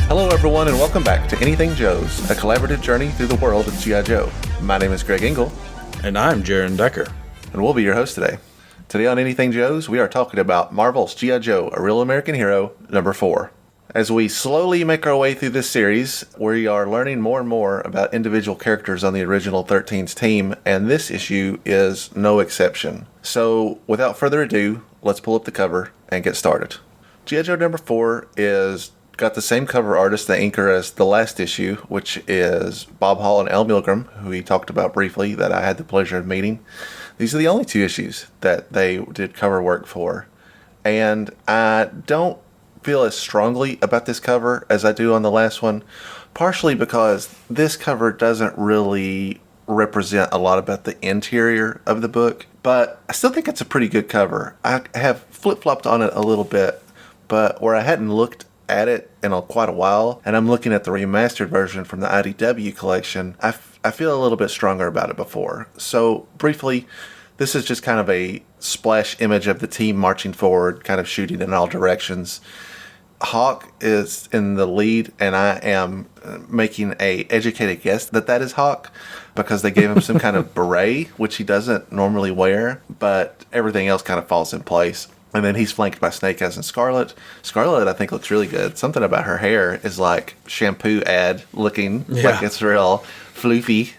Hello everyone and welcome back to Anything Joe's, a collaborative journey through the world of G.I. Joe. My name is Greg Engel. And I'm Jaren Decker. And we'll be your host today. Today on Anything Joe's, we are talking about Marvel's G.I. Joe, A Real American Hero, number 4. As we slowly make our way through this series, we are learning more and more about individual characters on the original 13's team, and this issue is no exception. So, without further ado, let's pull up the cover and get started. G.I. Joe number 4 is got the same cover artist, the inker, as the last issue, which is Bob Hall and Al Milgram, who we talked about briefly, that I had the pleasure of meeting. These are the only 2 issues that they did cover work for. And I don't feel as strongly about this cover as I do on the last one, partially because this cover doesn't really represent a lot about the interior of the book, but I still think it's a pretty good cover. I have flip-flopped on it a little bit, but where I hadn't looked at it in quite a while, and I'm looking at the remastered version from the IDW collection, I feel a little bit stronger about it before. So briefly, this is just kind of a splash image of the team marching forward, kind of shooting in all directions. Hawk is in the lead, and I am making a educated guess that is Hawk, because they gave him some kind of beret, which he doesn't normally wear, but everything else kind of falls in place. And then he's flanked by Snake Eyes and Scarlet. Scarlet, I think, looks really good. Something about her hair is like shampoo ad looking, like it's real floofy.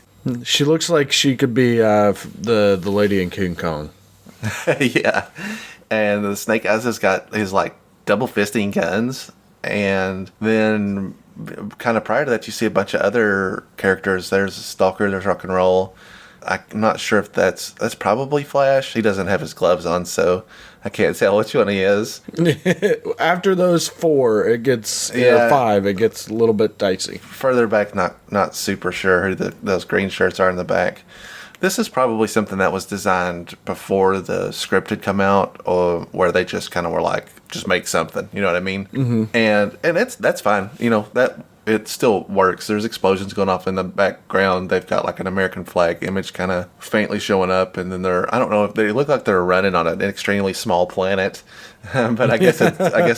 She looks like she could be the lady in King Kong. Yeah. And the Snake Eyes has got his like double fisting guns. And then kind of prior to that, you see a bunch of other characters. There's Stalker, there's Rock and Roll. I'm not sure if that's probably Flash. He doesn't have his gloves on, so I can't tell which one he is. After those 4, it gets 5. It gets a little bit dicey. Further back, not super sure who those green shirts are in the back. This is probably something that was designed before the script had come out, or where they just kind of were like, just make something. You know what I mean? Mm-hmm. And that's fine. You know that. It still works. There's explosions going off in the background. They've got like an American flag image kind of faintly showing up. And then I don't know if they look like they're running on an extremely small planet. But I guess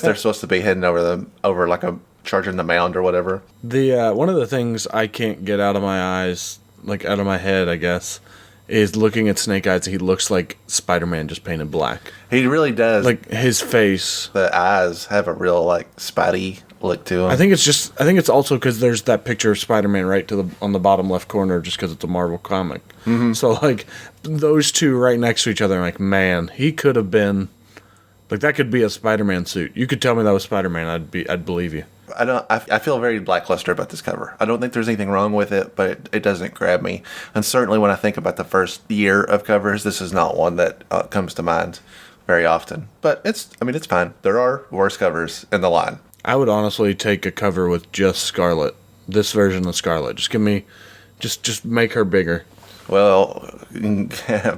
they're supposed to be heading over like charging the mound or whatever. The one of the things I can't get out of my eyes, like out of my head, I guess, is looking at Snake Eyes. He looks like Spider-Man just painted black. He really does. Like his face. The eyes have a real like Spidey look to him. I think it's also because there's that picture of Spider-Man right on the bottom left corner, just because it's a Marvel comic. Mm-hmm. So like those 2 right next to each other, I'm like, man, he could have been like, that could be a Spider-Man suit. You could tell me that was Spider-Man, I'd believe you. I feel very lackluster about this cover. I don't think there's anything wrong with it, but it doesn't grab me. And certainly when I think about the first year of covers, this is not one that comes to mind very often. But it's fine. There are worse covers in the line. I would honestly take a cover with just Scarlet. This version of Scarlet. Just make her bigger. Well,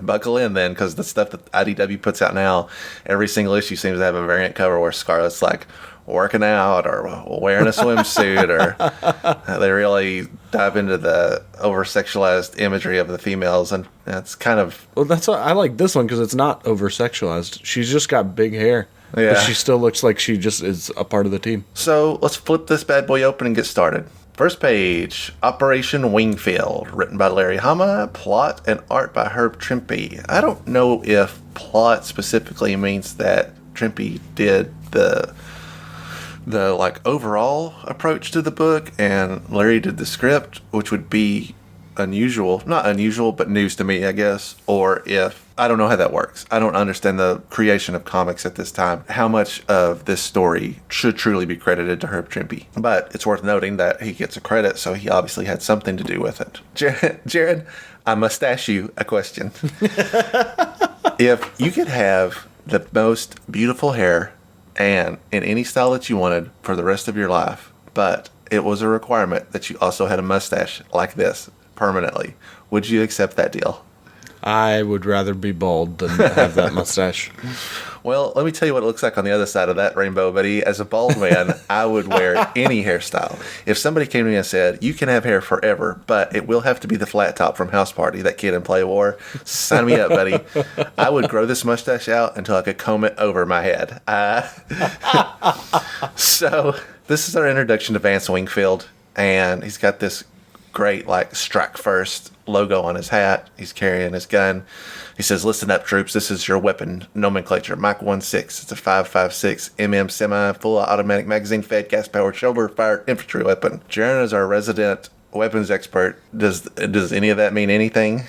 buckle in then, because the stuff that IDW puts out now, every single issue seems to have a variant cover where Scarlet's like working out or wearing a swimsuit, or they really dive into the over-sexualized imagery of the females, and that's kind of... Well, that's why I like this one, because it's not over-sexualized. She's just got big hair. Yeah. But she still looks like she just is a part of the team. So let's flip this bad boy open and get started. First page, Operation Wingfield, written by Larry Hama, plot and art by Herb Trimpe. I don't know if plot specifically means that Trimpe did the like overall approach to the book and Larry did the script, which would be not unusual, but news to me, I guess. Or if, I don't know how that works. I don't understand the creation of comics at this time. How much of this story should truly be credited to Herb Trimpe? But it's worth noting that he gets a credit, so he obviously had something to do with it. Jaren, I must ask you a question. If you could have the most beautiful hair and in any style that you wanted for the rest of your life, but it was a requirement that you also had a mustache like this permanently, would you accept that deal? I would rather be bald than have that mustache. Well, let me tell you what it looks like on the other side of that rainbow, buddy. As a bald man, I would wear any hairstyle. If somebody came to me and said, you can have hair forever, but it will have to be the flat top from House Party that kid in Play wore, sign me up, buddy. I would grow this mustache out until I could comb it over my head. So this is our introduction to Vance Wingfield, and he's got this great, like, strike first logo on his hat. He's carrying his gun. He says, "Listen up, troops. This is your weapon nomenclature. Mach 16. It's a 5.56 mm semi full automatic magazine fed gas powered shoulder fired infantry weapon." Jaren is our resident weapons expert. Does any of that mean anything?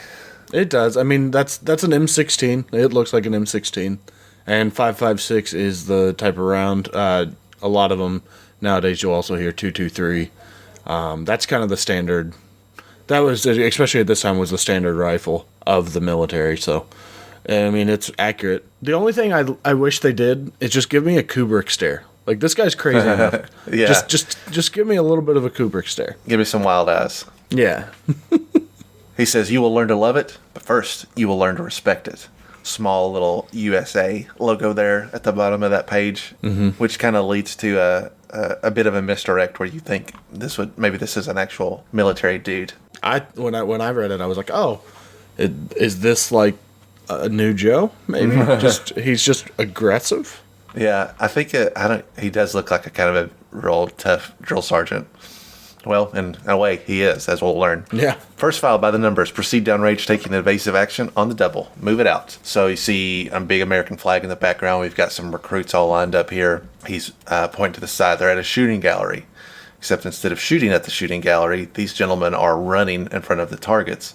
It does. I mean, that's an M16. It looks like an M16, and 5.56 is the type of round. A lot of them nowadays you'll also hear 223. That's kind of the standard. That was, especially at this time, was the standard rifle of the military. So, I mean, it's accurate. The only thing I wish they did is just give me a Kubrick stare. Like, this guy's crazy enough. Yeah. Just give me a little bit of a Kubrick stare. Give me some wild eyes. Yeah. He says, "You will learn to love it, but first you will learn to respect it." Small little USA logo there at the bottom of that page, which kind of leads to a bit of a misdirect where you think this is an actual military dude. When I read it, I was like, oh, is this like a new Joe? Maybe he's just aggressive. Yeah, I think he does look like a kind of a real tough drill sergeant. Well, in a way, he is, as we'll learn. Yeah. First file by the numbers. Proceed downrange, taking evasive action on the double. Move it out. So you see a big American flag in the background. We've got some recruits all lined up here. He's pointing to the side. They're at a shooting gallery. Except instead of shooting at the shooting gallery, these gentlemen are running in front of the targets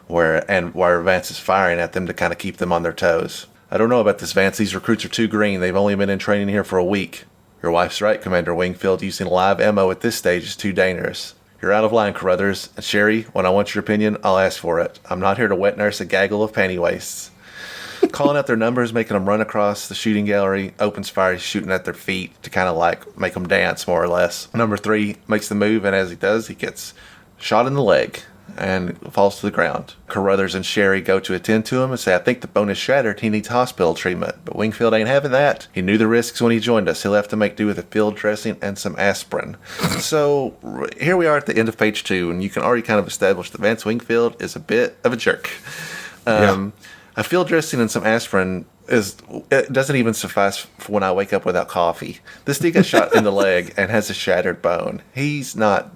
where Vance is firing at them to kind of keep them on their toes. "I don't know about this, Vance. These recruits are too green. They've only been in training here for a week." "Your wife's right, Commander Wingfield. Using live ammo at this stage is too dangerous." "You're out of line, Carruthers. And Sherry, when I want your opinion, I'll ask for it. I'm not here to wet nurse a gaggle of panty wastes." Calling out their numbers, making them run across the shooting gallery, opens fire. He's shooting at their feet to kind of like make them dance, more or less. Number 3 makes the move, and as he does, he gets shot in the leg and falls to the ground. Carruthers and Sherry go to attend to him and say, "I think the bone is shattered. He needs hospital treatment." But Wingfield ain't having that. He knew the risks when he joined us. He'll have to make do with a field dressing and some aspirin. So here we are at the end of page 2, and you can already kind of establish that Vance Wingfield is a bit of a jerk. A field dressing and some aspirin it doesn't even suffice for when I wake up without coffee. This dude got shot in the leg and has a shattered bone. He's not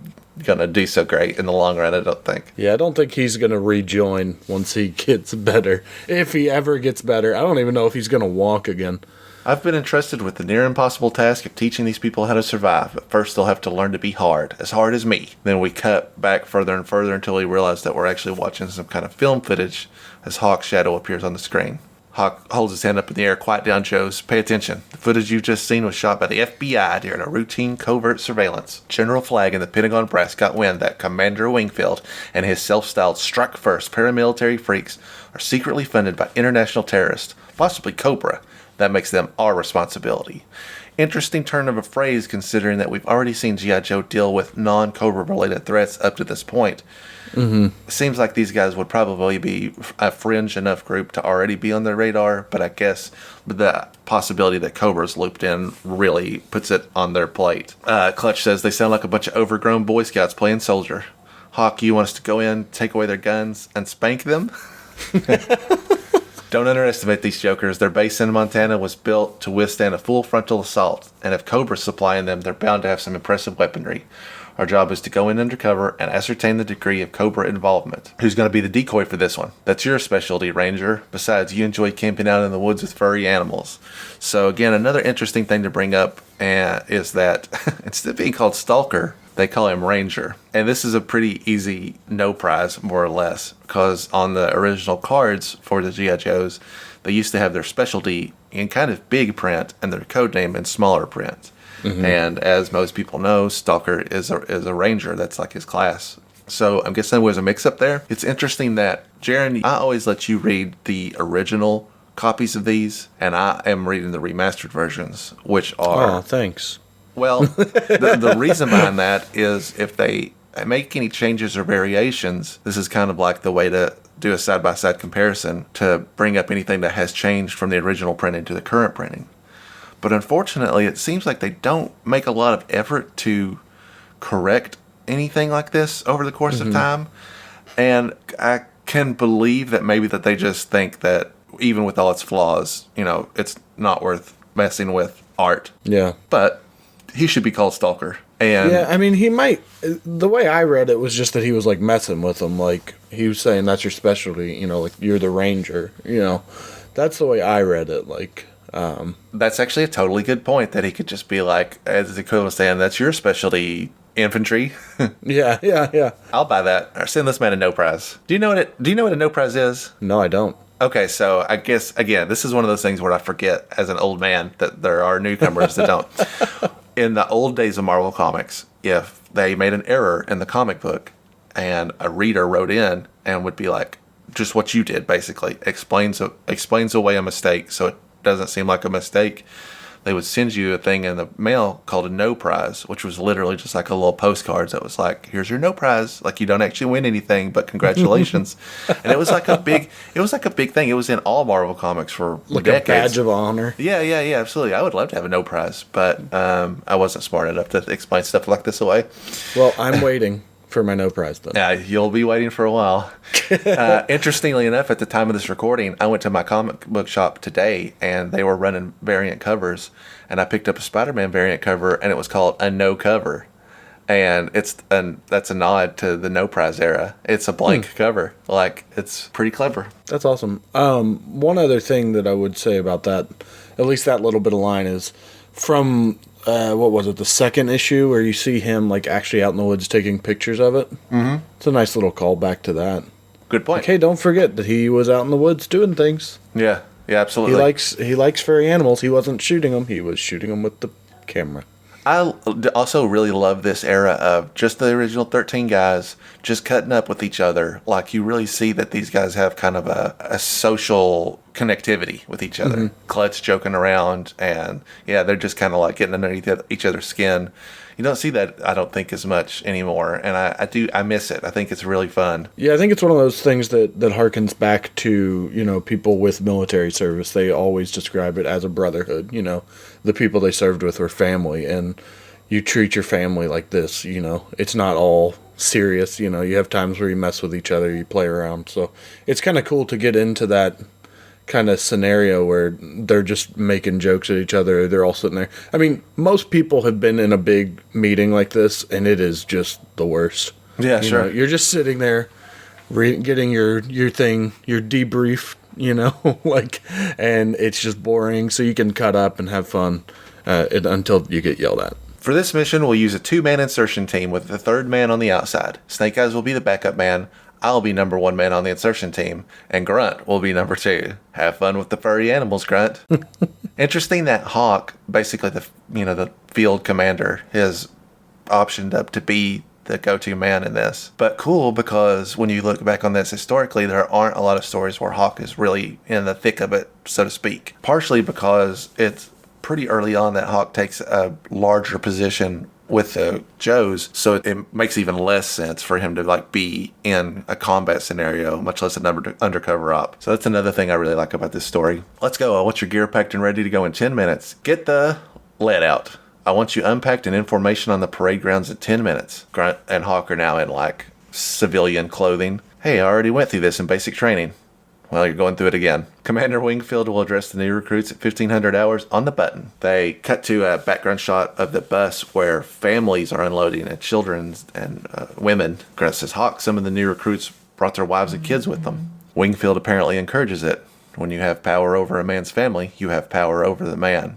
gonna do so great in the long run, I don't think. Yeah, I don't think he's gonna rejoin once he gets better. If he ever gets better. I don't even know if he's gonna walk again. I've been entrusted with the near impossible task of teaching these people how to survive, but first they'll have to learn to be hard as me. Then we cut back further and further until we realize that we're actually watching some kind of film footage as Hawk's shadow appears on the screen. Hawk holds his hand up in the air. "Quiet down, Joes. Pay attention. The footage you've just seen was shot by the FBI during a routine covert surveillance. General Flagg and the Pentagon brass got wind that Commander Wingfield and his self-styled strike first paramilitary freaks are secretly funded by international terrorists, possibly Cobra. That makes them our responsibility." Interesting turn of a phrase, considering that we've already seen G.I. Joe deal with non-Cobra related threats up to this point. It seems like these guys would probably be a fringe enough group to already be on their radar, but I guess the possibility that Cobra's looped in really puts it on their plate. Clutch says they sound like a bunch of overgrown Boy Scouts playing soldier. "Hawk, you want us to go in, take away their guns, and spank them?" Don't underestimate these jokers. Their base in Montana was built to withstand a full frontal assault, and if Cobra's supplying them, they're bound to have some impressive weaponry. Our job is to go in undercover and ascertain the degree of Cobra involvement. Who's going to be the decoy for this one? That's your specialty, Ranger. Besides, you enjoy camping out in the woods with furry animals. So again, another interesting thing to bring up is that instead of being called Stalker, they call him Ranger. And this is a pretty easy no prize, more or less, because on the original cards for the G.I. Joes, they used to have their specialty in kind of big print and their code name in smaller print. And as most people know, Stalker is a Ranger. That's like his class. So I'm guessing there was a mix-up there. It's interesting that, Jaren, I always let you read the original copies of these, and I am reading the remastered versions, which are... Oh, thanks. Well, the reason behind that is if they make any changes or variations, this is kind of like the way to do a side-by-side comparison to bring up anything that has changed from the original printing to the current printing. But unfortunately, it seems like they don't make a lot of effort to correct anything like this over the course of time. And I can believe that maybe that they just think that even with all its flaws, it's not worth messing with art. Yeah. But he should be called Stalker. And Yeah, I mean, he might. The way I read it was just that he was like messing with them. Like he was saying, "That's your specialty." You know, like you're the ranger. You know, that's the way I read it. Like, that's actually a totally good point. That he could just be like, as the equivalent of saying, "That's your specialty, infantry." yeah. I'll buy that. Or send this man a no prize. Do you know what a no prize is? No, I don't. Okay, so I guess again, this is one of those things where I forget as an old man that there are newcomers that don't. In the old days of Marvel Comics, if they made an error in the comic book and a reader wrote in and would be like, just what you did, basically, explains away a mistake so it doesn't seem like a mistake, they would send you a thing in the mail called a no prize, which was literally just like a little postcard that was like, here's your no prize. Like, you don't actually win anything, but congratulations. And it was like a big thing. It was in all Marvel comics for Like decades. a badge of honor. Yeah, absolutely. I would love to have a no prize, but I wasn't smart enough to explain stuff like this away. Well, I'm waiting for my no prize then. Yeah, you'll be waiting for a while. Interestingly enough, at the time of this recording, I went to my comic book shop today, and they were running variant covers, and I picked up a Spider-Man variant cover, and it was called a no cover, and that's a nod to the no prize era. It's a blank cover. Like, it's pretty clever. That's awesome. One other thing that I would say about that, at least that little bit of line, is from what was it, the second issue where you see him like actually out in the woods taking pictures of it. Mm-hmm. It's a nice little callback to that. Good point. Like, hey, don't forget that he was out in the woods doing things. Yeah, absolutely. He likes furry animals. He wasn't shooting them. He was shooting them with the camera. I also really love this era of just the original 13 guys just cutting up with each other. Like, you really see that these guys have kind of a social connectivity with each other. Mm-hmm. Klutz joking around, and yeah, they're just kind of like getting underneath each other's skin. You don't see that, I don't think, as much anymore, and I miss it. I think it's really fun. Yeah, I think it's one of those things that harkens back to, you know, people with military service. They always describe it as a brotherhood, you know. The people they served with were family, and you treat your family like this, you know. It's not all serious, you know. You have times where you mess with each other, you play around. So it's kind of cool to get into that kind of scenario where they're just making jokes at each other. They're all sitting there. I mean, most people have been in a big meeting like this, and it is just the worst. Yeah, you sure. know, you're just sitting there getting your thing, your debrief, you know, like, and it's just boring. So you can cut up and have fun until you get yelled at. For this mission, we'll use a 2-man insertion team with the third man on the outside. Snake Eyes will be the backup man. I'll be number 1 man on the insertion team, and Grunt will be number 2. Have fun with the furry animals, Grunt. Interesting that Hawk, basically the field commander, is optioned up to be the go-to man in this. But cool, because when you look back on this historically, there aren't a lot of stories where Hawk is really in the thick of it, so to speak. Partially because it's pretty early on that Hawk takes a larger position with the Joes, so it makes even less sense for him to like be in a combat scenario, much less an undercover op. So that's another thing I really like about this story. Let's go. I want your gear packed and ready to go in 10 minutes. Get the lead out. I want you unpacked and in formation on the parade grounds in 10 minutes. Grunt and Hawk are now in like civilian clothing. Hey, I already went through this in basic training. Well, you're going through it again. Commander Wingfield will address the new recruits at 1500 hours on the button. They cut to a background shot of the bus where families are unloading and children and women. Grunt says, Hawk, some of the new recruits brought their wives and kids with them. Wingfield apparently encourages it. When you have power over a man's family, you have power over the man.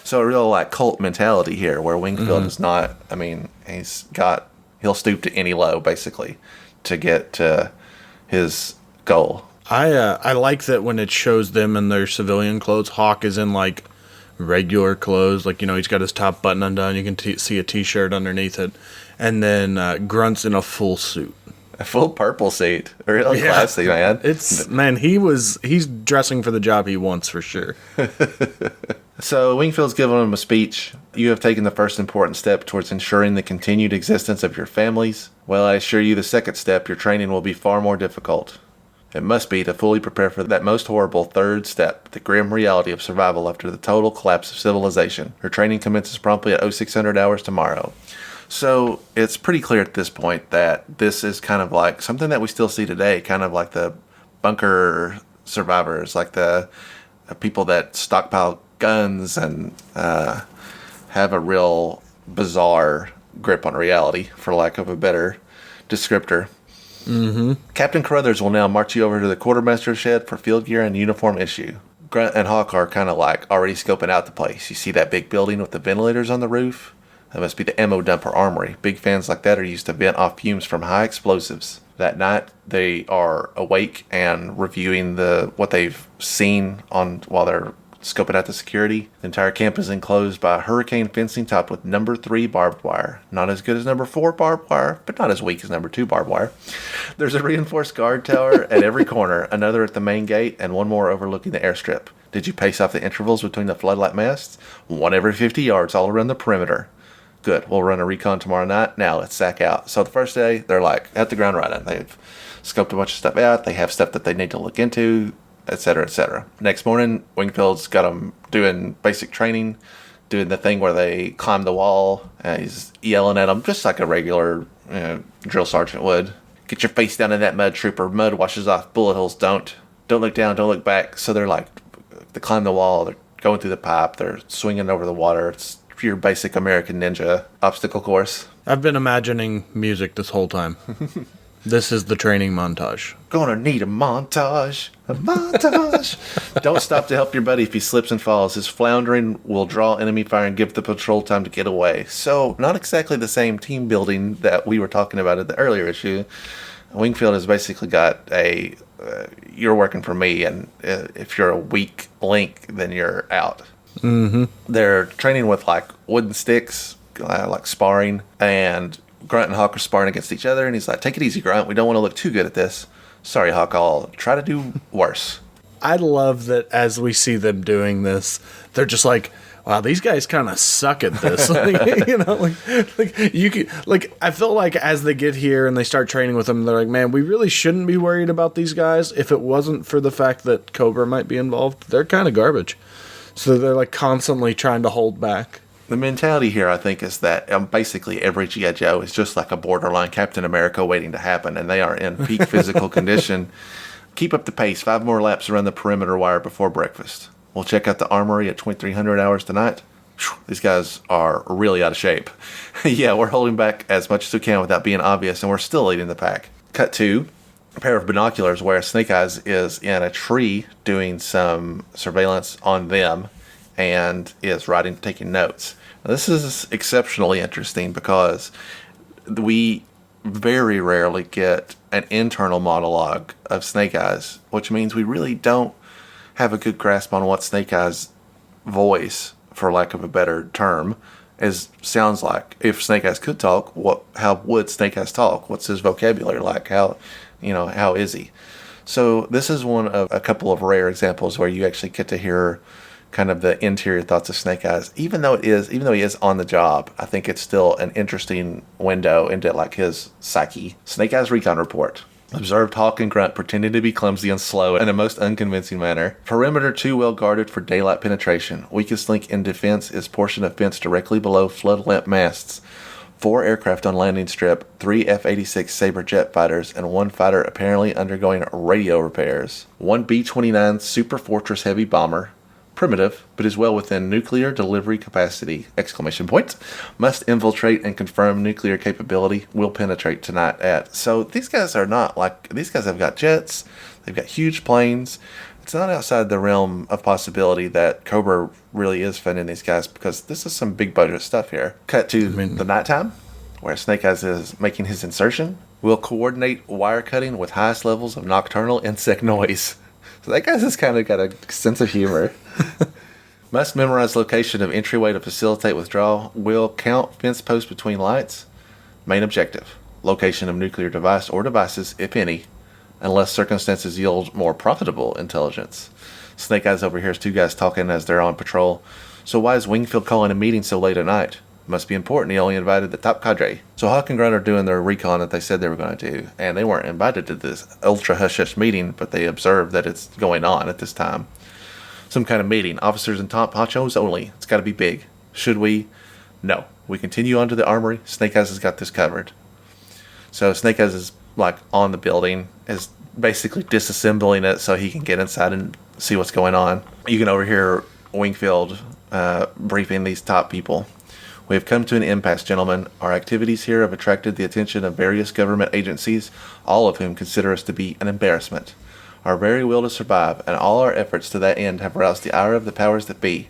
So a real like cult mentality here where Wingfield is not, I mean, he'll stoop to any low basically to get to his goal. I like that when it shows them in their civilian clothes. Hawk is in like regular clothes, like, you know, he's got his top button undone. You can see a t-shirt underneath it, and then Grunt's in a full suit, a full purple suit, real classy, man. He's dressing for the job he wants for sure. So Wingfield's giving him a speech. You have taken the first important step towards ensuring the continued existence of your families. Well, I assure you the second step, your training will be far more difficult. It must be to fully prepare for that most horrible third step, the grim reality of survival after the total collapse of civilization. Her training commences promptly at 0600 hours tomorrow. So it's pretty clear at this point that this is kind of like something that we still see today, kind of like the bunker survivors, like the people that stockpile guns and have a real bizarre grip on reality, for lack of a better descriptor. Mm-hmm. Captain Carruthers will now march you over to the quartermaster's shed for field gear and uniform issue. Grunt and Hawk are kind of like already scoping out the place. You see that big building with the ventilators on the roof? That must be the ammo dump or armory. Big fans like that are used to vent off fumes from high explosives. That night, they are awake and reviewing what they've seen while they're scoping out the security. The entire camp is enclosed by hurricane fencing topped with number 3 barbed wire. Not as good as number 4 barbed wire, but not as weak as number 2 barbed wire. There's a reinforced guard tower at every corner, another at the main gate, and one more overlooking the airstrip. Did you pace off the intervals between the floodlight masts? One every 50 yards all around the perimeter. Good, we'll run a recon tomorrow night. Now let's sack out. So the first day, they're like at the ground running. They've scoped a bunch of stuff out. They have stuff that they need to look into, etc., etc. Next morning, Wingfield's got them doing basic training, doing the thing where they climb the wall. He's yelling at them just like a regular drill sergeant would. Get your face down in that mud, trooper. Mud washes off, bullet holes don't. Don't look down, don't look back. So they're like, they climb the wall, they're going through the pipe, they're swinging over the water. It's your basic American ninja obstacle course. I've been imagining music this whole time. This is the training montage. Gonna need a montage. A montage. Don't stop to help your buddy if he slips and falls. His floundering will draw enemy fire and give the patrol time to get away. So, not exactly the same team building that we were talking about in the earlier issue. Wingfield has basically got you're working for me, and if you're a weak link, then you're out. Mm-hmm. They're training with like wooden sticks, like sparring, and Grunt and Hawk are sparring against each other, and he's like, take it easy, Grunt. We don't want to look too good at this. Sorry, Hawk, I'll try to do worse. I love that as we see them doing this, they're just like, wow, these guys kind of suck at this. I feel like as they get here and they start training with them, they're like, man, we really shouldn't be worried about these guys. If it wasn't for the fact that Cobra might be involved, they're kind of garbage. So they're like constantly trying to hold back. The mentality here, I think, is that basically every G.I. Joe is just like a borderline Captain America waiting to happen, and they are in peak physical condition. Keep up the pace. 5 more laps around the perimeter wire before breakfast. We'll check out the armory at 2300 hours tonight. Whew, these guys are really out of shape. Yeah, we're holding back as much as we can without being obvious, and we're still leading the pack. Cut to a pair of binoculars where Snake Eyes is in a tree doing some surveillance on them and is taking notes. Now, this is exceptionally interesting because we very rarely get an internal monologue of Snake Eyes, which means we really don't have a good grasp on what Snake Eyes' voice, for lack of a better term, sounds like. If Snake Eyes could talk, how would Snake Eyes talk? What's his vocabulary like? How is he? So this is one of a couple of rare examples where you actually get to hear kind of the interior thoughts of Snake Eyes. Even though he is on the job, I think it's still an interesting window into like his psyche. Snake Eyes recon report. Observed Hawk and Grunt pretending to be clumsy and slow in a most unconvincing manner. Perimeter too well guarded for daylight penetration. Weakest link in defense is portion of fence directly below flood lamp masts. 4 aircraft on landing strip, 3 F-86 Sabre jet fighters, and 1 fighter apparently undergoing radio repairs. 1 B-29 Super Fortress heavy bomber. Primitive, but is well within nuclear delivery capacity! Must infiltrate and confirm nuclear capability. Will penetrate tonight at. So these guys are not like, these guys have got jets, they've got huge planes. It's not outside the realm of possibility that Cobra really is funding these guys, because this is some big budget stuff here. Cut to the nighttime, where Snake Eyes is making his insertion. Will coordinate wire cutting with highest levels of nocturnal insect noise. So that guy's just kind of got a sense of humor. Must memorize location of entryway to facilitate withdrawal. Will count fence posts between lights. Main objective. Location of nuclear device or devices, if any, unless circumstances yield more profitable intelligence. Snake Eyes overhears 2 guys talking as they're on patrol. So why is Wingfield calling a meeting so late at night? Must be important. He only invited the top cadre. So Hawk and Grunt are doing their recon that they said they were going to do, and they weren't invited to this ultra hush-hush meeting, but they observed that it's going on at this time. Some kind of meeting. Officers and top honchos only. It's got to be big. Should we? No. We continue on to the armory. Snake Eyes has got this covered. So Snake Eyes is like on the building, is basically disassembling it so he can get inside and see what's going on. You can overhear Wingfield briefing these top people. We have come to an impasse, gentlemen. Our activities here have attracted the attention of various government agencies, all of whom consider us to be an embarrassment. Our very will to survive, and all our efforts to that end have roused the ire of the powers that be.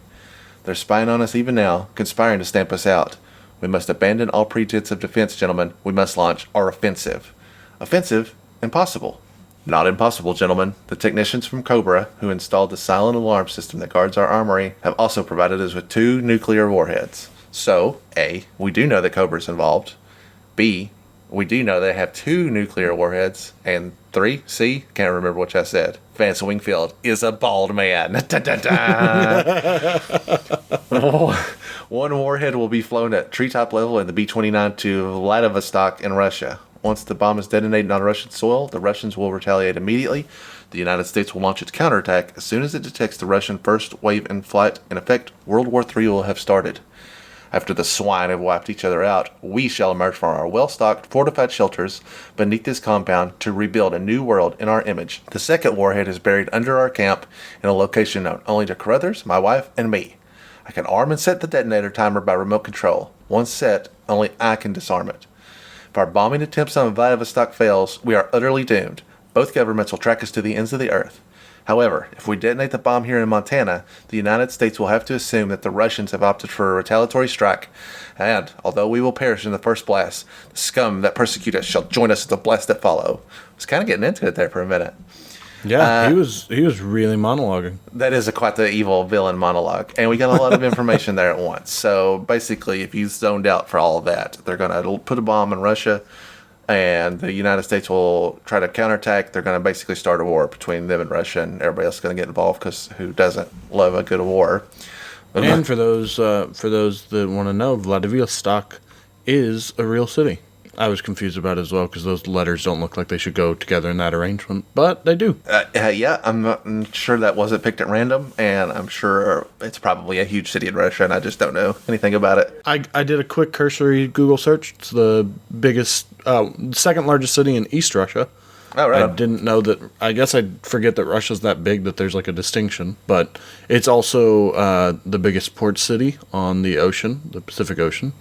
They're spying on us even now, conspiring to stamp us out. We must abandon all pretense of defense, gentlemen. We must launch our offensive. Offensive? Impossible. Not impossible, gentlemen. The technicians from Cobra, who installed the silent alarm system that guards our armory, have also provided us with 2 nuclear warheads. So, A, we do know that Cobra's involved. B, we do know they have 2 nuclear warheads. And 3, C, can't remember which I said. Vance Wingfield is a bald man. Dun, dun, dun. 1 warhead will be flown at treetop level in the B-29 to Vladivostok in Russia. Once the bomb is detonated on Russian soil, the Russians will retaliate immediately. The United States will launch its counterattack as soon as it detects the Russian first wave in flight. In effect, World War III will have started. After the swine have wiped each other out, we shall emerge from our well-stocked, fortified shelters beneath this compound to rebuild a new world in our image. The second warhead is buried under our camp in a location known only to Carruthers, my wife, and me. I can arm and set the detonator timer by remote control. Once set, only I can disarm it. If our bombing attempts on Vladivostok fails, we are utterly doomed. Both governments will track us to the ends of the earth. However, if we detonate the bomb here in Montana, the United States will have to assume that the Russians have opted for a retaliatory strike, and, although we will perish in the first blast, the scum that persecute us shall join us in the blasts that follow. I was kind of getting into it there for a minute. Yeah, he was really monologuing. That is quite the evil villain monologue, and we got a lot of information there at once. So basically, if you zoned out for all of that, they're going to put a bomb in Russia, and the United States will try to counterattack. They're going to basically start a war between them and Russia, and everybody else is going to get involved because who doesn't love a good war? But And for those that want to know, Vladivostok is a real city. I was confused about it as well because those letters don't look like they should go together in that arrangement, but they do. Yeah, I'm sure that wasn't picked at random, and I'm sure it's probably a huge city in Russia, and I just don't know anything about it. I did a quick cursory Google search. It's the biggest, second largest city in East Russia. Oh, right. I didn't know that. I guess I forget that Russia's that big that there's like a distinction, but it's also the biggest port city on the ocean, the Pacific Ocean,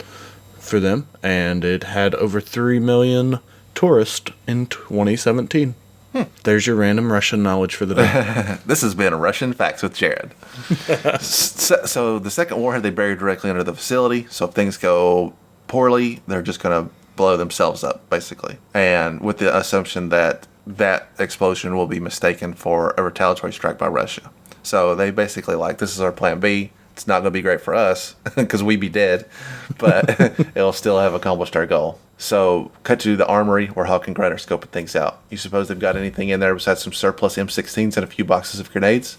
for them, and it had over 3 million tourists in 2017. There's your random Russian knowledge for the day. This has been Russian Facts with Jaren. So the second warhead they buried directly under the facility, so if things go poorly, they're just going to blow themselves up, basically. And with the assumption that that explosion will be mistaken for a retaliatory strike by Russia. So they basically this is our plan B. It's not going to be great for us because we'd be dead, but it'll still have accomplished our goal. So, cut to the armory where Hawk and Grant are scoping things out. You suppose they've got anything in there besides some surplus M16s and a few boxes of grenades?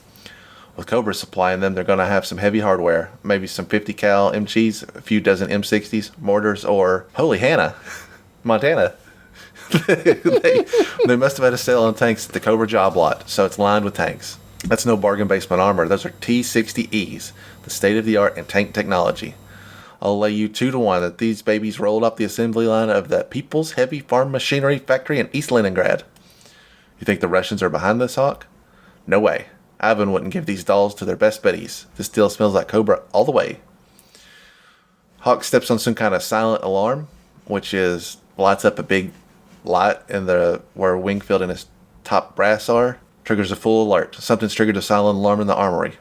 With Cobra supplying them, they're going to have some heavy hardware, maybe some 50 cal MGs, a few dozen M60s, mortars, or holy Hannah, Montana. they must have had a sale on tanks at the Cobra job lot, so it's lined with tanks. That's no bargain basement armor. Those are T-60Es, the state-of-the-art in tank technology. I'll lay you 2 to 1 that these babies rolled up the assembly line of the People's Heavy Farm Machinery Factory in East Leningrad. You think the Russians are behind this, Hawk? No way. Ivan wouldn't give these dolls to their best buddies. This deal smells like Cobra all the way. Hawk steps on some kind of silent alarm, which lights up a big light in where Wingfield and his top brass are. Triggers a full alert. Something's triggered a silent alarm in the armory.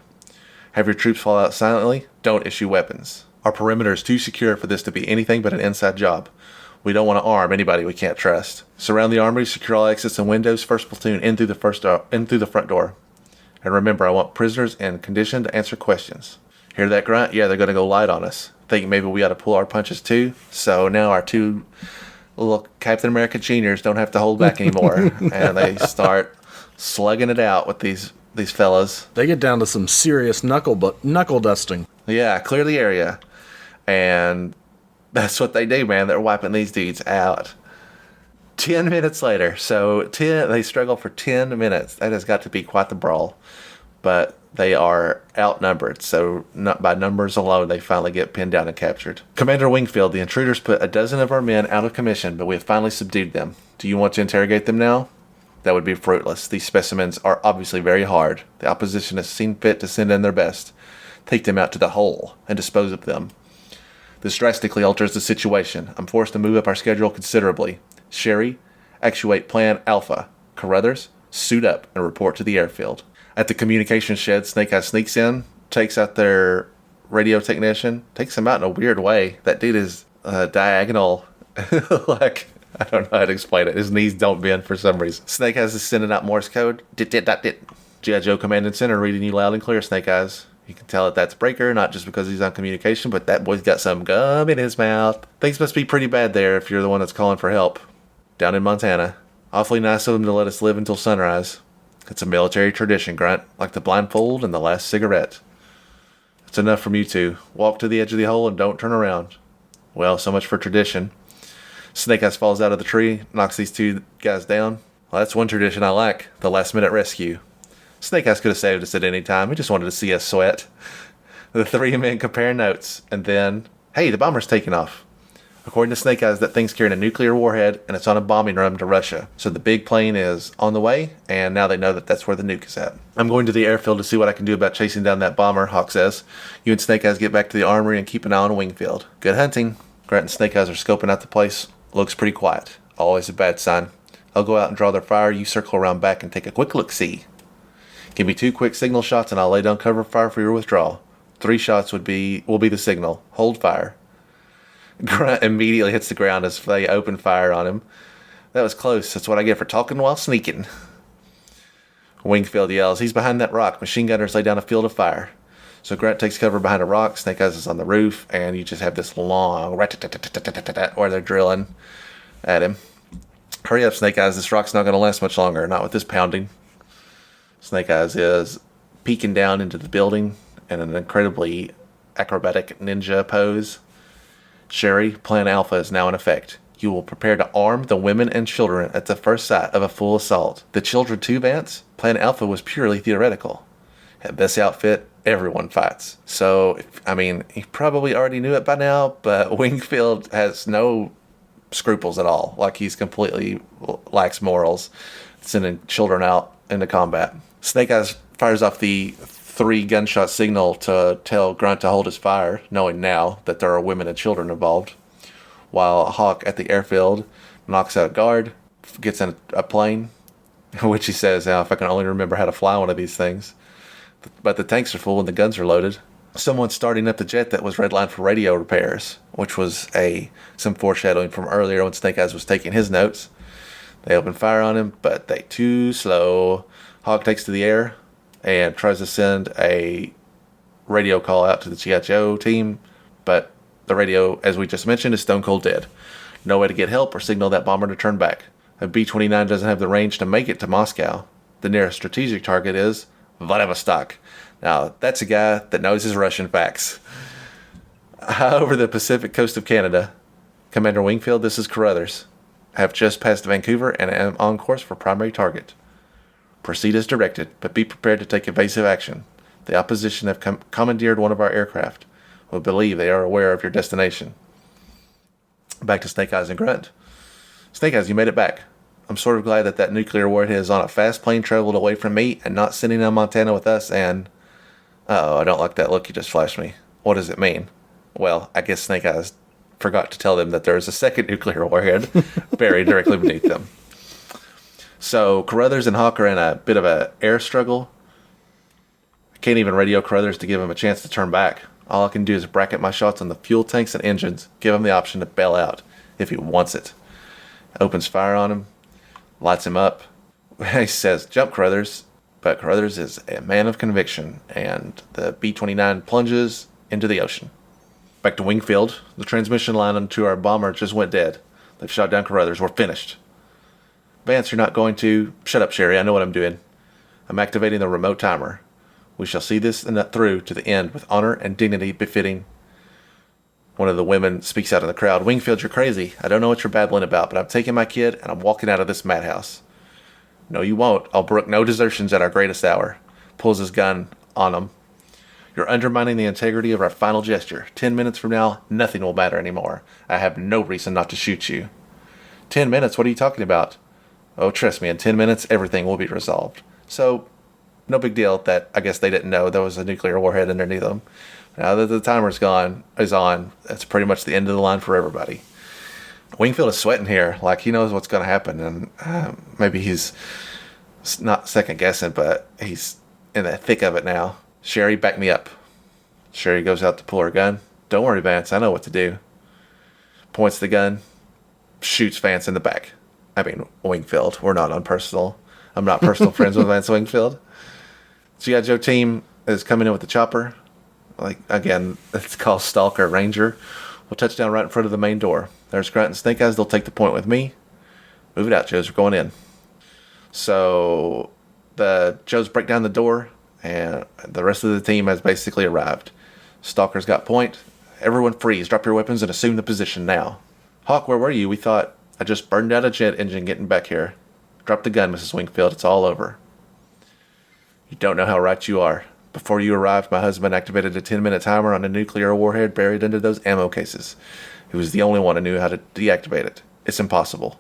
Have your troops fall out silently. Don't issue weapons. Our perimeter is too secure for this to be anything but an inside job. We don't want to arm anybody we can't trust. Surround the armory, secure all exits and windows. First platoon in through the front door. And remember, I want prisoners in condition to answer questions. Hear that grunt? Yeah, they're going to go light on us. Think maybe we ought to pull our punches too. So now our 2 little Captain America juniors don't have to hold back anymore, and they start slugging it out with these fellas. They get down to some serious knuckle dusting. Yeah, clear the area. And that's what they do, man. They're wiping these dudes out. 10 minutes later. So they struggle for 10 minutes. That has got to be quite the brawl. But they are outnumbered. So not by numbers alone, they finally get pinned down and captured. Commander Wingfield, the intruders put a dozen of our men out of commission, but we have finally subdued them. Do you want to interrogate them now? That would be fruitless. These specimens are obviously very hard. The opposition has seen fit to send in their best. Take them out to the hole and dispose of them. This drastically alters the situation. I'm forced to move up our schedule considerably. Sherry, actuate Plan Alpha. Carruthers, suit up and report to the airfield. At the communication shed, Snake Eyes sneaks in, takes out their radio technician, takes him out in a weird way. That dude is diagonal. Like, I don't know how to explain it. His knees don't bend for some reason. Snake Eyes is sending out Morse code. Dit. G.I. Joe Command and Center reading you loud and clear, Snake Eyes. You can tell that that's Breaker, not just because he's on communication, but that boy's got some gum in his mouth. Things must be pretty bad there if you're the one that's calling for help. Down in Montana. Awfully nice of them to let us live until sunrise. It's a military tradition, Grunt, like the blindfold and the last cigarette. It's enough from you two. Walk to the edge of the hole and don't turn around. Well, so much for tradition. Snake Eyes falls out of the tree, knocks these two guys down. Well, that's one tradition I like, the last-minute rescue. Snake Eyes could have saved us at any time. He just wanted to see us sweat. The three men compare notes, and then, hey, the bomber's taking off. According to Snake Eyes, that thing's carrying a nuclear warhead, and it's on a bombing run to Russia. So the big plane is on the way, and now they know that that's where the nuke is at. I'm going to the airfield to see what I can do about chasing down that bomber, Hawk says. You and Snake Eyes get back to the armory and keep an eye on Wingfield. Good hunting. Grunt and Snake Eyes are scoping out the place. Looks pretty quiet. Always a bad sign. I'll go out and draw their fire. You circle around back and take a quick look-see. Give me 2 quick signal shots and I'll lay down cover fire for your withdrawal. 3 shots will be the signal. Hold fire. Grunt immediately hits the ground as they open fire on him. That was close. That's what I get for talking while sneaking. Wingfield yells, he's behind that rock. Machine gunners lay down a field of fire. So Grunt takes cover behind a rock. Snake Eyes is on the roof, and you just have this long rat-tat-tat-tat-tat-tat where they're drilling at him. Hurry up, Snake Eyes. This rock's not going to last much longer. Not with this pounding. Snake Eyes is peeking down into the building in an incredibly acrobatic ninja pose. Sherry, Plan Alpha is now in effect. You will prepare to arm the women and children at the first sight of a full assault. The children too, Vance? Plan Alpha was purely theoretical. At this outfit, everyone fights. So, he probably already knew it by now, but Wingfield has no scruples at all. Like, he's completely lacks morals, sending children out into combat. Snake Eyes fires off the 3 gunshot signal to tell Grunt to hold his fire, knowing now that there are women and children involved. While Hawk at the airfield knocks out a guard, gets in a plane, which he says, if I can only remember how to fly one of these things. But the tanks are full and the guns are loaded. Someone's starting up the jet that was redlined for radio repairs, which was some foreshadowing from earlier when Snake Eyes was taking his notes. They open fire on him, but they too slow. Hawk takes to the air and tries to send a radio call out to the G.I. Joe team, but the radio, as we just mentioned, is stone cold dead. No way to get help or signal that bomber to turn back. A B-29 doesn't have the range to make it to Moscow. The nearest strategic target is Vladivostok. Now, that's a guy that knows his Russian facts. Over the Pacific coast of Canada, Commander Wingfield, this is Carruthers. I have just passed Vancouver and am on course for primary target. Proceed as directed, but be prepared to take evasive action. The opposition have commandeered one of our aircraft. We believe they are aware of your destination. Back to Snake Eyes and Grunt. Snake Eyes, you made it back. I'm sort of glad that nuclear warhead is on a fast plane traveled away from me and not sitting in Montana with us and... Uh-oh, I don't like that look you just flashed me. What does it mean? Well, I guess Snake Eyes forgot to tell them that there is a second nuclear warhead buried directly beneath them. So Carruthers and Hawk are in a bit of an air struggle. I can't even radio Carruthers to give him a chance to turn back. All I can do is bracket my shots on the fuel tanks and engines, give him the option to bail out if he wants it. Opens fire on him, lights him up. He says, jump, Carruthers. But Carruthers is a man of conviction, and the B-29 plunges into the ocean. Back to Wingfield. The transmission line onto our bomber just went dead. They've shot down Carruthers. We're finished. Vance, you're not going to... Shut up, Sherry. I know what I'm doing. I'm activating the remote timer. We shall see this through to the end with honor and dignity befitting. One of the women speaks out in the crowd. Wingfield, you're crazy. I don't know what you're babbling about, but I'm taking my kid and I'm walking out of this madhouse. No, you won't. I'll brook no desertions at our greatest hour. Pulls his gun on him. You're undermining the integrity of our final gesture. 10 minutes from now, nothing will matter anymore. I have no reason not to shoot you. 10 minutes? What are you talking about? Oh, trust me, in 10 minutes, everything will be resolved. So, no big deal that I guess they didn't know there was a nuclear warhead underneath them. Now that the timer's is on, that's pretty much the end of the line for everybody. Wingfield is sweating here, like he knows what's going to happen, and maybe he's not second guessing, but he's in the thick of it now. Sherry, back me up. Sherry goes out to pull her gun. Don't worry, Vance, I know what to do. Points the gun, shoots Vance in the back. I mean, Wingfield. We're not on personal. I'm not personal friends with Vance Wingfield. G.I. Joe team is coming in with the chopper. Like, again, it's called Stalker Ranger. We'll touch down right in front of the main door. There's Grunt and Snake Eyes. They'll take the point with me. Move it out, Joes. We're going in. So the Joes break down the door, and the rest of the team has basically arrived. Stalker's got point. Everyone freeze. Drop your weapons and assume the position now. Hawk, where were you? We thought I just burned out a jet engine getting back here. Drop the gun, Mrs. Wingfield. It's all over. You don't know how right you are. Before you arrived, my husband activated a 10-minute timer on a nuclear warhead buried under those ammo cases. He was the only one who knew how to deactivate it. It's impossible.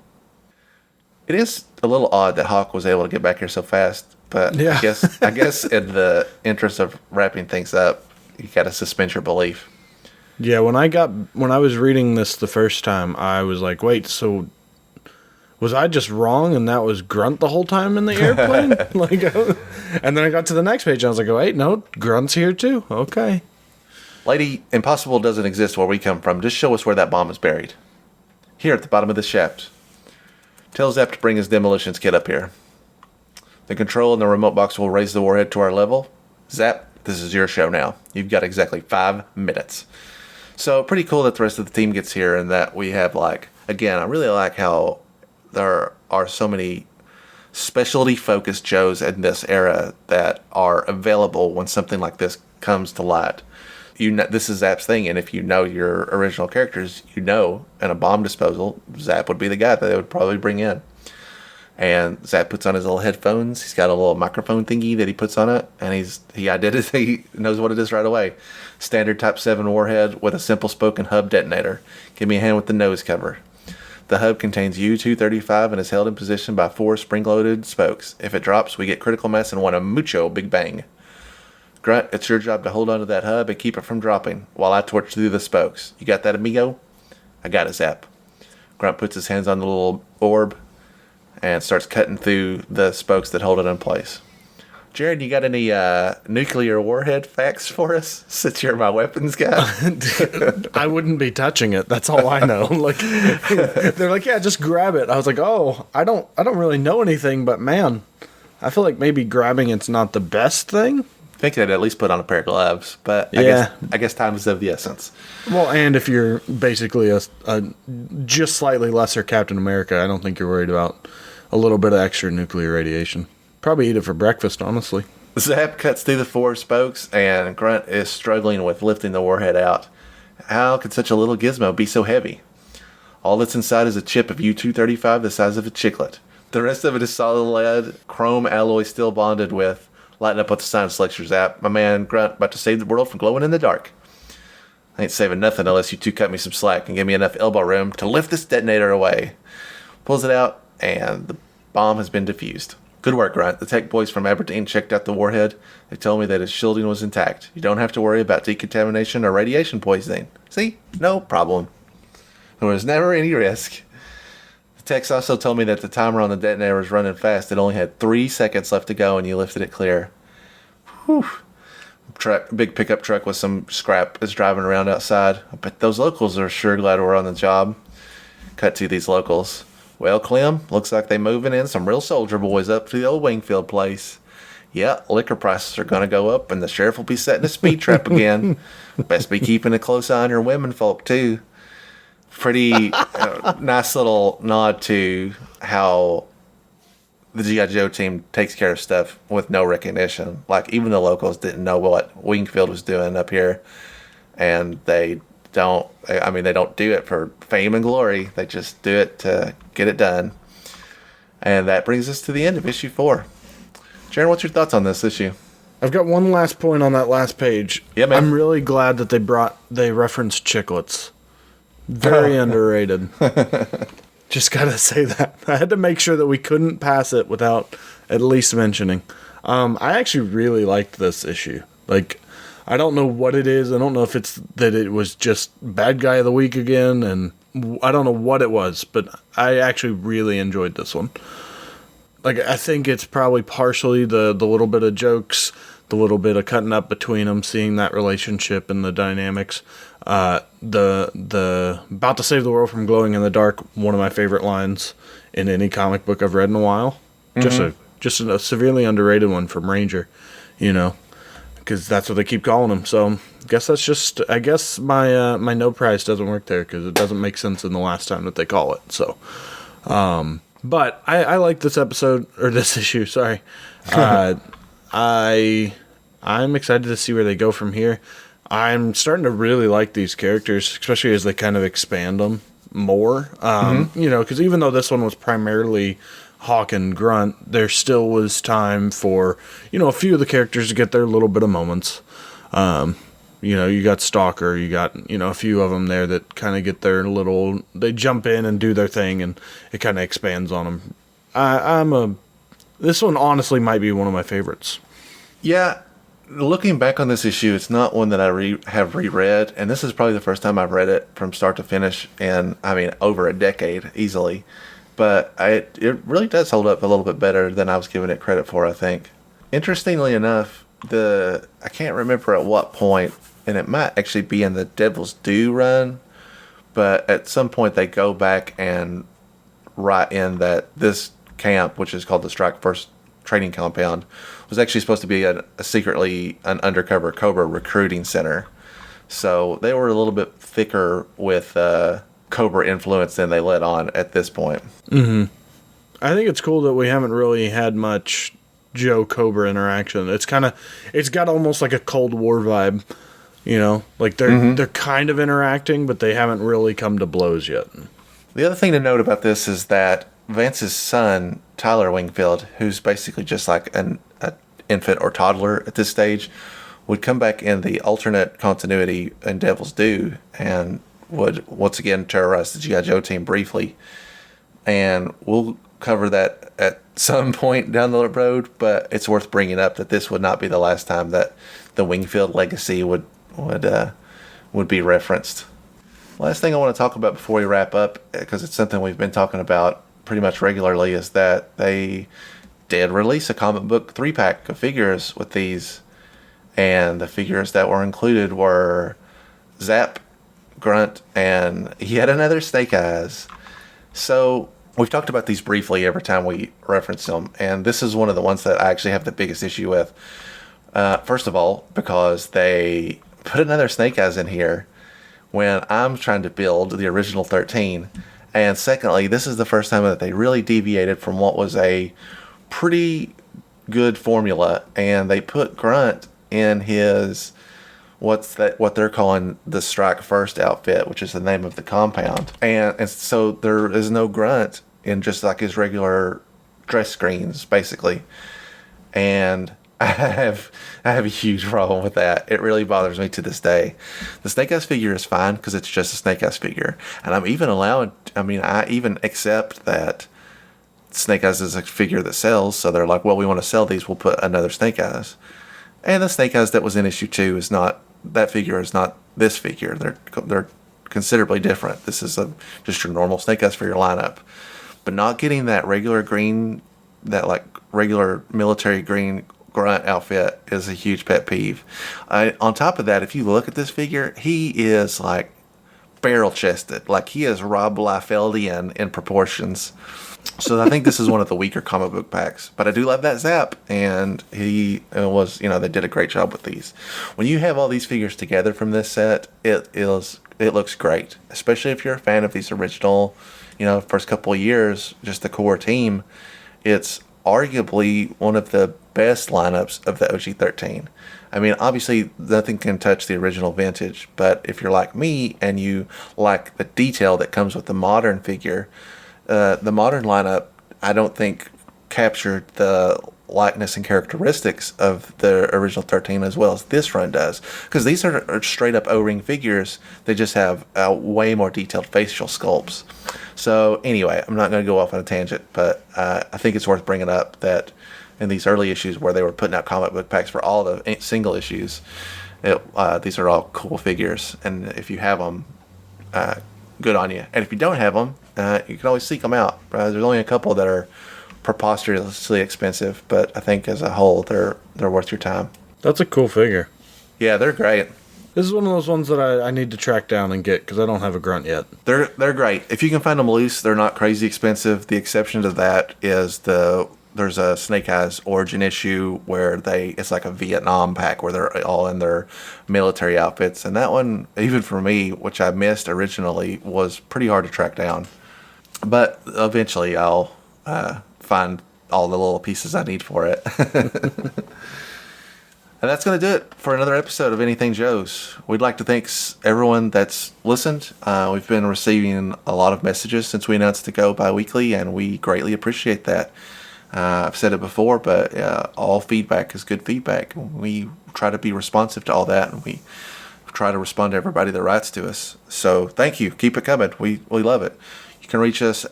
It is a little odd that Hawk was able to get back here so fast, but yeah. I guess in the interest of wrapping things up, you got to suspend your belief. Yeah, when I was reading this the first time, I was like, wait, so was I just wrong and that was Grunt the whole time in the airplane? And then I got to the next page and I was like, oh, wait, no, Grunt's here too. Okay. Lady, impossible doesn't exist where we come from. Just show us where that bomb is buried. Here at the bottom of this shaft. Tell Zap to bring his demolitions kit up here. The control in the remote box will raise the warhead to our level. Zap, this is your show now. You've got exactly 5 minutes. So pretty cool that the rest of the team gets here and that we have again, I really like how there are so many specialty focused Joes in this era that are available when something like this comes to light. This is Zap's thing, and if you know your original characters, in a bomb disposal, Zap would be the guy that they would probably bring in. And Zap puts on his little headphones. He's got a little microphone thingy that he puts on it, and he knows what it is right away. Standard Type 7 warhead with a simple spoken hub detonator. Give me a hand with the nose cover. The hub contains U-235 and is held in position by 4 spring-loaded spokes. If it drops, we get critical mass and want a mucho big bang. Grunt, it's your job to hold onto that hub and keep it from dropping while I torch through the spokes. You got that, amigo? I got it, Zap. Grunt puts his hands on the little orb and starts cutting through the spokes that hold it in place. Jaren, you got any nuclear warhead facts for us, since you're my weapons guy? I wouldn't be touching it. That's all I know. They're like, yeah, just grab it. I was like, oh, I don't really know anything, but man, I feel like maybe grabbing it's not the best thing. I think they'd at least put on a pair of gloves, but yeah. I guess time is of the essence. Well, and if you're basically a just slightly lesser Captain America, I don't think you're worried about a little bit of extra nuclear radiation. Probably eat it for breakfast, honestly. Zap cuts through the 4 spokes, and Grunt is struggling with lifting the warhead out. How could such a little gizmo be so heavy? All that's inside is a chip of U-235 the size of a chiclet. The rest of it is solid lead, chrome alloy still bonded with. Lighting up with the science lecture, Zap. My man Grunt about to save the world from glowing in the dark. I ain't saving nothing unless you 2 cut me some slack and give me enough elbow room to lift this detonator away. Pulls it out, and the bomb has been defused. Good work, Grunt. The tech boys from Aberdeen checked out the warhead. They told me that its shielding was intact. You don't have to worry about decontamination or radiation poisoning. See? No problem. There was never any risk. The techs also told me that the timer on the detonator was running fast. It only had 3 seconds left to go, and you lifted it clear. Whew. Big pickup truck with some scrap is driving around outside. I bet those locals are sure glad we're on the job. Cut to these locals. Well, Clem, looks like they moving in some real soldier boys up to the old Wingfield place. Yeah, liquor prices are going to go up, and the sheriff will be setting a speed trap again. Best be keeping a close eye on your women folk, too. Pretty nice little nod to how the G.I. Joe team takes care of stuff with no recognition. Like, even the locals didn't know what Wingfield was doing up here. And they don't do it for fame and glory. They just do it to get it done. And that brings us to the end of issue 4. Jaren, what's your thoughts on this issue? I've got one last point on that last page. Yeah, man. I'm really glad that they referenced chiclets. Very underrated. Just gotta say that. I had to make sure that we couldn't pass it without at least mentioning. I actually really liked this issue. Like, I don't know what it is. I don't know if it's that it was just bad guy of the week again, and I don't know what it was, but I actually really enjoyed this one. Like, I think it's probably partially the little bit of jokes, the little bit of cutting up between them, seeing that relationship and the dynamics. The about to save the world from glowing in the dark, one of my favorite lines in any comic book I've read in a while. Mm-hmm. Just a severely underrated one from Ranger, because that's what they keep calling him. So I guess my my no prize doesn't work there because it doesn't make sense in the last time that they call it. So, but I like this episode or this issue. Sorry, I'm excited to see where they go from here. I'm starting to really like these characters, especially as they kind of expand them more. Because even though this one was primarily Hawk and Grunt, there still was time for, a few of the characters to get their little bit of moments. You got Stalker, you got, a few of them there that kind of get their little, they jump in and do their thing, and it kind of expands on them. This one honestly might be one of my favorites. Yeah. Looking back on this issue, it's not one that I have reread, and this is probably the first time I've read it from start to finish in, over a decade, easily. But it really does hold up a little bit better than I was giving it credit for, I think. Interestingly enough, I can't remember at what point, and it might actually be in the Devil's Due run, but at some point they go back and write in that this camp, which is called the Strike First Training Compound, was actually supposed to be a secretly an undercover Cobra recruiting center. So they were a little bit thicker with Cobra influence than they let on at this point. Mm-hmm. I think it's cool that we haven't really had much Joe Cobra interaction. It's got almost like a Cold War vibe, like they're kind of interacting, but they haven't really come to blows yet. The other thing to note about this is that Vance's son, Tyler Wingfield, who's basically just like an infant or toddler at this stage, would come back in the alternate continuity in Devil's Due and would once again terrorize the G.I. Joe team briefly. And we'll cover that at some point down the road, but it's worth bringing up that this would not be the last time that the Wingfield legacy would be referenced. Last thing I want to talk about before we wrap up, because it's something we've been talking about pretty much regularly, is that they did release a comic book 3-pack of figures with these, and the figures that were included were Zap, Grunt, and yet another Snake Eyes. So we've talked about these briefly every time we reference them, and this is one of the ones that I actually have the biggest issue with. First of all, because they put another Snake Eyes in here when I'm trying to build the original 13. And secondly, this is the first time that they really deviated from what was a pretty good formula, and they put Grunt in his what they're calling the Strike First outfit, which is the name of the compound. And so there is no Grunt in just like his regular dress screens, basically. And I have a huge problem with that. It really bothers me to this day. The Snake Eyes figure is fine because it's just a Snake Eyes figure. And I even accept that Snake Eyes is a figure that sells, so they're like, well, we want to sell these, we'll put another Snake Eyes. And the Snake Eyes that was in issue 2 is not, that figure is not this figure. They're considerably different. This is just your normal Snake Eyes for your lineup. But not getting that regular green, that like regular military green Grunt outfit is a huge pet peeve. On top of that, if you look at this figure, he is like barrel chested, like he is Rob Liefeldian in proportions. So I think this is one of the weaker comic book packs, but I do love that Zap, and they did a great job with these. When you have all these figures together from this set, it looks great, especially if you're a fan of these original, first couple of years, just the core team. It's arguably one of the best lineups of the OG-13. I mean, obviously, nothing can touch the original vintage, but if you're like me and you like the detail that comes with the modern figure, the modern lineup, I don't think, captured the likeness and characteristics of the original 13 as well as this run does. Because these are straight up O-ring figures. They just have way more detailed facial sculpts. So anyway, I'm not going to go off on a tangent, but I think it's worth bringing up that in these early issues where they were putting out comic book packs for all the single issues, These are all cool figures, and if you have them, good on you. And if you don't have them, you can always seek them out. There's only a couple that are preposterously expensive, but I think as a whole, they're worth your time. That's a cool figure. Yeah, they're great. This is one of those ones that I need to track down and get because I don't have a grunt yet. They're great. If you can find them loose, they're not crazy expensive. The exception to that is there's a Snake Eyes origin issue where it's like a Vietnam pack where they're all in their military outfits. And that one, even for me, which I missed originally, was pretty hard to track down. But eventually I'll find all the little pieces I need for it. And that's going to do it for another episode of Anything Joe's. We'd like to thank everyone that's listened. We've been receiving a lot of messages since we announced to go bi-weekly, and we greatly appreciate that. I've said it before, but all feedback is good feedback. We try to be responsive to all that, and we try to respond to everybody that writes to us. So thank you. Keep it coming. We love it. You can reach us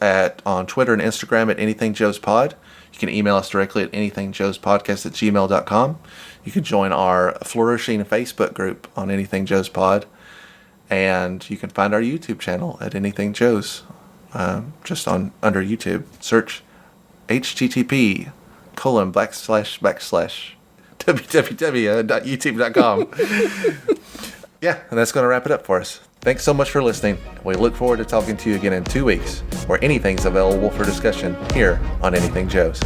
on Twitter and Instagram at anythingjoespod. You can email us directly at anythingjoespodcast@gmail.com. You can join our flourishing Facebook group on Anything Joe's Pod. And you can find our YouTube channel at Anything Joe's. Just under YouTube. Search http://www.youtube.com. Yeah, and that's going to wrap it up for us. Thanks so much for listening. We look forward to talking to you again in 2 weeks, where anything's available for discussion here on Anything Joe's.